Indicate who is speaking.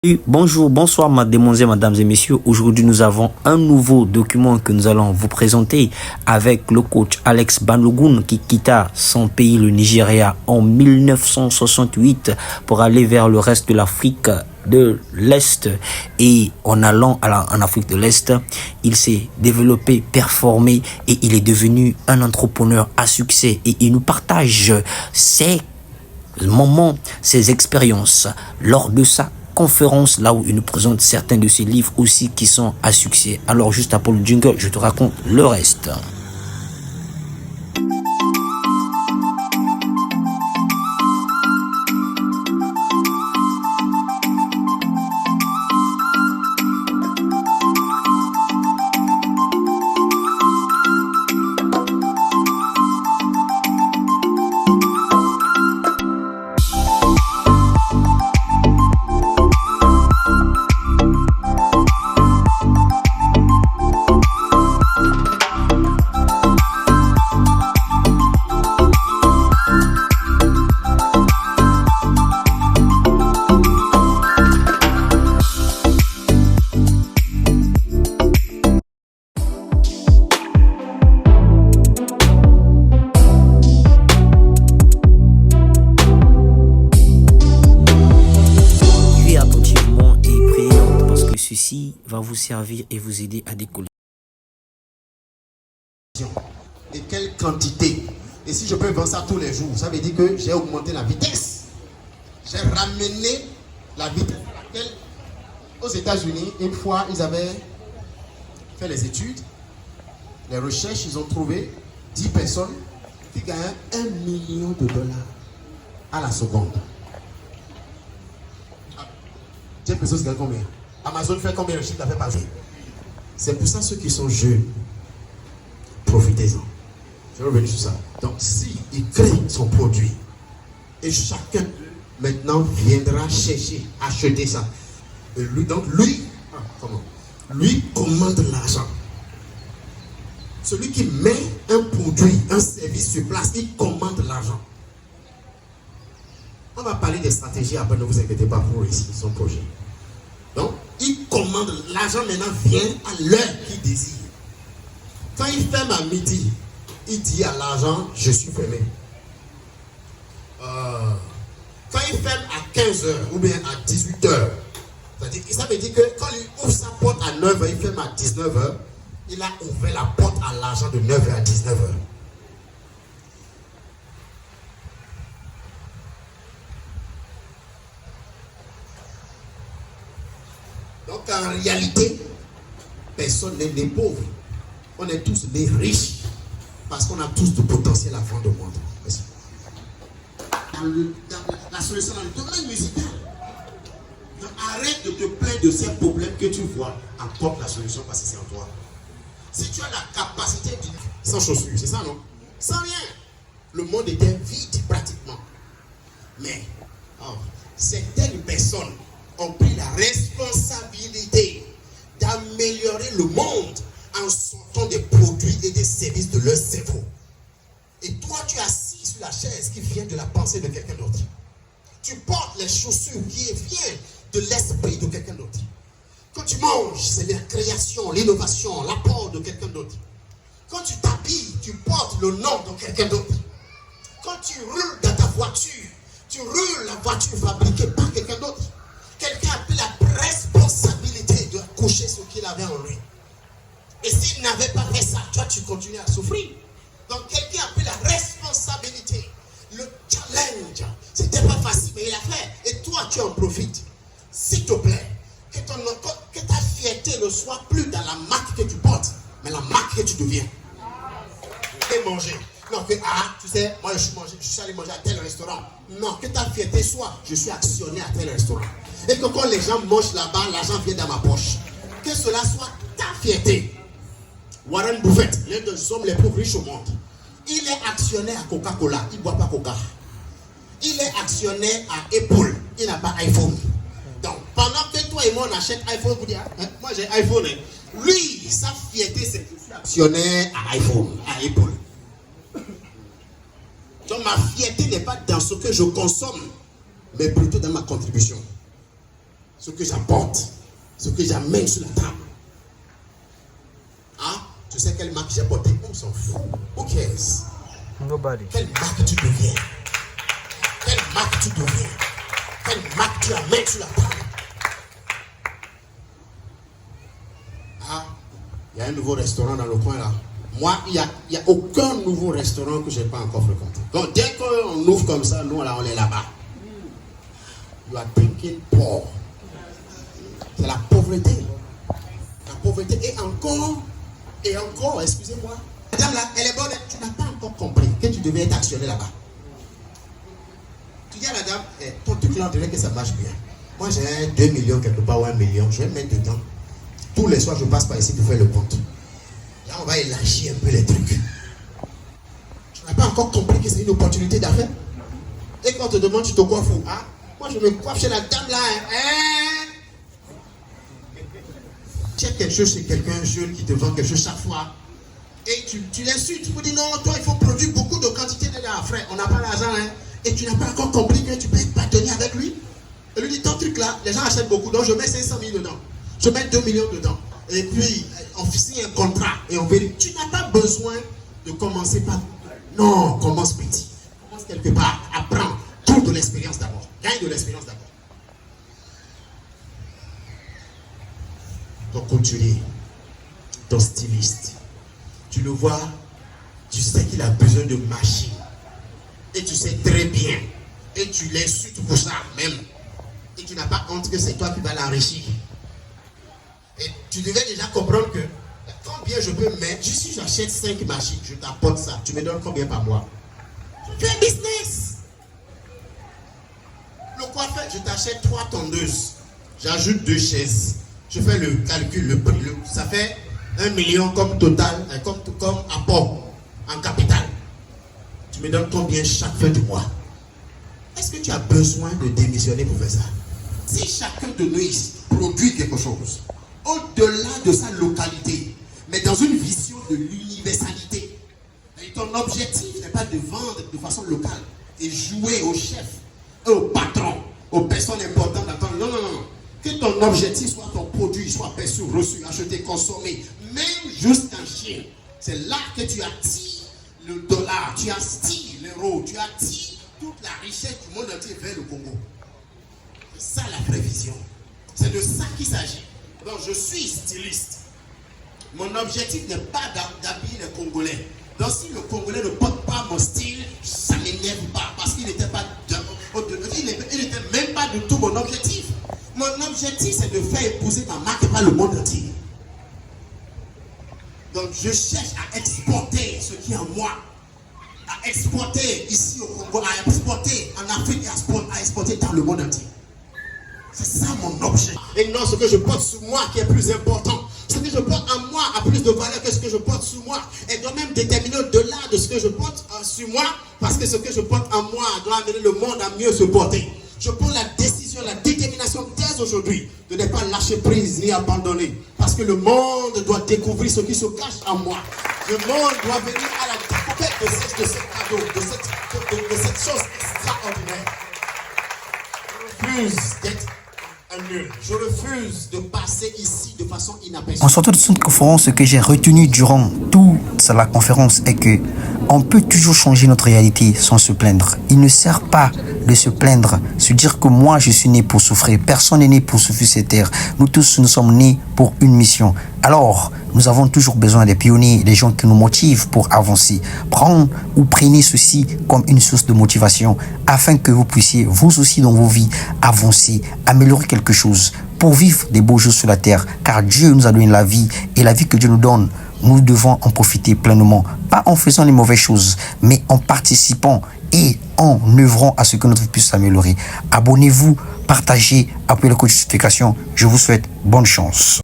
Speaker 1: Oui, bonjour, bonsoir, mesdames et messieurs. Aujourd'hui, nous avons un nouveau document que nous allons vous présenter avec le coach Alex Balogun qui quitta son pays, le Nigeria, en 1968 pour aller vers le reste de l'Afrique de l'Est. Et en allant en Afrique de l'Est, il s'est développé, performé et il est devenu un entrepreneur à succès. Et il nous partage ses moments, ses expériences lors de sa conférence, là où il nous présente certains de ses livres aussi qui sont à succès. Alors juste après le jingle, je te raconte le reste. Ceci va vous servir et vous aider à décoller.
Speaker 2: Et quelle quantité? Et si je peux vendre ça tous les jours, ça veut dire que j'ai augmenté la vitesse. J'ai ramené la vitesse à laquelle, aux États-Unis, une fois, ils avaient fait les études, les recherches, ils ont trouvé 10 personnes qui gagnaient $1 million à la seconde. 10 personnes qui gagnent combien? Amazon fait combien de chiffre d'affaires par jour? C'est pour ça ceux qui sont jeunes, profitez-en. Je vais revenir sur ça. Donc, si il crée son produit et chacun maintenant viendra chercher, acheter ça, et lui, donc lui commande l'argent. Celui qui met un produit, un service sur place, il commande l'argent. On va parler des stratégies après, ne vous inquiétez pas pour réussir son projet. Donc, il commande, l'argent maintenant vient à l'heure qu'il désire. Quand il ferme à midi, il dit à l'argent, je suis fermé. Quand il ferme à 15h ou bien à 18h, ça veut dire que quand il ouvre sa porte à 9h, il ferme à 19h, il a ouvert la porte à l'argent de 9h à 19h. Donc en réalité, personne n'est né pauvre. On est tous des riches parce qu'on a tous du potentiel à vendre au monde. Dans la solution dans le domaine musical. Donc arrête de te plaindre de ces problèmes que tu vois. Apporte la solution parce que c'est en toi. Si tu as la capacité de... Sans chaussures, c'est ça non? Sans rien. Le monde était vide pratiquement. Mais certaines personnes ont pris la responsabilité d'améliorer le monde en sortant des produits et des services de leur cerveau. Et toi, tu es assis sur la chaise qui vient de la pensée de quelqu'un d'autre. Tu portes les chaussures qui viennent de l'esprit de quelqu'un d'autre. Quand tu manges, c'est la création, l'innovation, l'apport de quelqu'un d'autre. Quand tu t'habilles, tu portes le nom de quelqu'un d'autre. Quand tu roules dans ta voiture, tu roules la voiture fabriquée par quelqu'un d'autre. Quelqu'un a pris la responsabilité de coucher ce qu'il avait en lui. Et s'il n'avait pas fait ça, toi tu continues à souffrir. Donc quelqu'un a pris la responsabilité. Le challenge, c'était pas facile, mais il a fait. Et toi tu en profites. S'il te plaît, que ta fierté ne soit plus dans la marque que tu portes, mais la marque que tu deviens. Et manger. Non, que tu sais, moi je suis allé manger à tel restaurant. Non, que ta fierté soit, je suis actionnaire à tel restaurant. Et que quand les gens mangent là-bas, l'argent vient dans ma poche. Que cela soit ta fierté. Warren Buffett, l'un des hommes les plus riches au monde, il est actionnaire à Coca-Cola, il ne boit pas Coca. Il est actionnaire à Apple, il n'a pas iPhone. Donc, pendant que toi et moi on achète iPhone, vous dites, moi j'ai iPhone. Lui, sa fierté, c'est que je suis actionnaire à iPhone, à Apple. Donc ma fierté n'est pas dans ce que je consomme, mais plutôt dans ma contribution. ce que j'apporte, ce que j'amène sur la table. Hein? Tu sais quelle marque j'ai porté? On s'en fout. Who cares?
Speaker 3: Nobody.
Speaker 2: Quelle marque tu deviens? Quelle marque tu deviens? Quelle marque tu amènes sur la table? Ah, il y a un nouveau restaurant dans le coin là. Moi, il n'y a aucun nouveau restaurant que je n'ai pas encore fréquenté. Donc, dès qu'on ouvre comme ça, nous, là, on est là-bas. You are drinking poor. C'est la pauvreté. La pauvreté. Et encore, excusez-moi. Madame là, elle est bonne. Tu n'as pas encore compris que tu devais être actionné là-bas. Tu dis à la dame, ton truc là, on dirait que ça marche bien. Moi, j'ai 2 millions quelque part ou 1 million. Je vais me mettre dedans. Tous les soirs, je passe par ici pour faire le compte. Là, on va élargir un peu les trucs. Tu n'as pas encore compris que c'est une opportunité d'affaires. Et quand on te demande, tu te coiffes où? Ah, moi, je me coiffe chez la dame là. Tu as quelque chose chez quelqu'un jeune qui te vend quelque chose chaque fois. Et tu l'insultes. Tu me dis non, toi, il faut produire beaucoup de quantité de là, frère. On n'a pas l'argent. Et tu n'as pas encore compris que tu peux être bâtonnier avec lui. Et lui dit ton truc là, les gens achètent beaucoup. Donc, je mets 500 000 dedans. Je mets 2 millions dedans. Et puis, on signe un contrat et on vérifie. Tu n'as pas besoin de commencer par... Non, commence petit. Commence quelque part. Apprends. Trouve de l'expérience d'abord. Gagne de l'expérience d'abord. Ton couturier, ton styliste, tu le vois, tu sais qu'il a besoin de machines. Et tu sais très bien. Et tu l'insultes pour ça même. Et tu n'as pas honte que c'est toi qui vas l'enrichir. Et tu devais déjà comprendre que combien je peux mettre, si j'achète 5 machines, je t'apporte ça. Tu me donnes combien par mois? Tu fais un business. Le coiffeur, je t'achète 3 tondeuses. J'ajoute 2 chaises. Je fais le calcul, le prix. Ça fait 1 million comme total, comme apport en capital. Tu me donnes combien chaque fin du mois? Est-ce que tu as besoin de démissionner pour faire ça? Si chacun de nous ici produit quelque chose, au-delà de sa localité, mais dans une vision de l'universalité. Et ton objectif n'est pas de vendre de façon locale et jouer au chef, au patron, aux personnes importantes dans ton... Non, non, non. Que ton objectif soit ton produit, soit perçu, reçu, acheté, consommé, même juste en Chine. C'est là que tu attires le dollar, tu attires l'euro, tu attires toute la richesse du monde entier vers le Congo. C'est ça la prévision. C'est de ça qu'il s'agit. Donc je suis styliste. Mon objectif n'est pas d'habiller les Congolais. Donc si le Congolais ne porte pas mon style, ça ne m'énerve pas. Parce qu'il n'était pas il n'était même pas du tout mon objectif. Mon objectif c'est de faire épouser ma marque par le monde entier. Donc je cherche à exporter ce qui est en moi. À exporter ici au Congo, à exporter en Afrique, à exporter dans le monde entier. C'est ça mon objet. Et non, ce que je porte sur moi qui est plus important. Ce que je porte en moi a plus de valeur que ce que je porte sur moi. Et doit même déterminer au-delà de ce que je porte sur moi. Parce que ce que je porte en moi doit amener le monde à mieux se porter. Je prends la décision, la détermination dès aujourd'hui de ne pas lâcher prise ni abandonner. Parce que le monde doit découvrir ce qui se cache en moi. Le monde doit venir à la découverte de ce cadeau, de cette chose extraordinaire. Je refuse d'être je refuse de passer ici de façon inaperçue.
Speaker 1: En sortant de cette conférence, ce que j'ai retenu durant toute la conférence est que on peut toujours changer notre réalité sans se plaindre. Il ne sert pas de se plaindre, se dire que moi je suis né pour souffrir. Personne n'est né pour souffrir cette terre. Nous tous, nous sommes nés pour une mission. Alors, nous avons toujours besoin des pionniers, des gens qui nous motivent pour avancer. Prenez ceci comme une source de motivation afin que vous puissiez, vous aussi dans vos vies, avancer, améliorer quelque chose pour vivre des beaux jours sur la terre. Car Dieu nous a donné la vie et la vie que Dieu nous donne, nous devons en profiter pleinement. Pas en faisant les mauvaises choses, mais en participant et en œuvrant à ce que notre vie puisse s'améliorer. Abonnez-vous, partagez, appuyez la notification. Je vous souhaite bonne chance.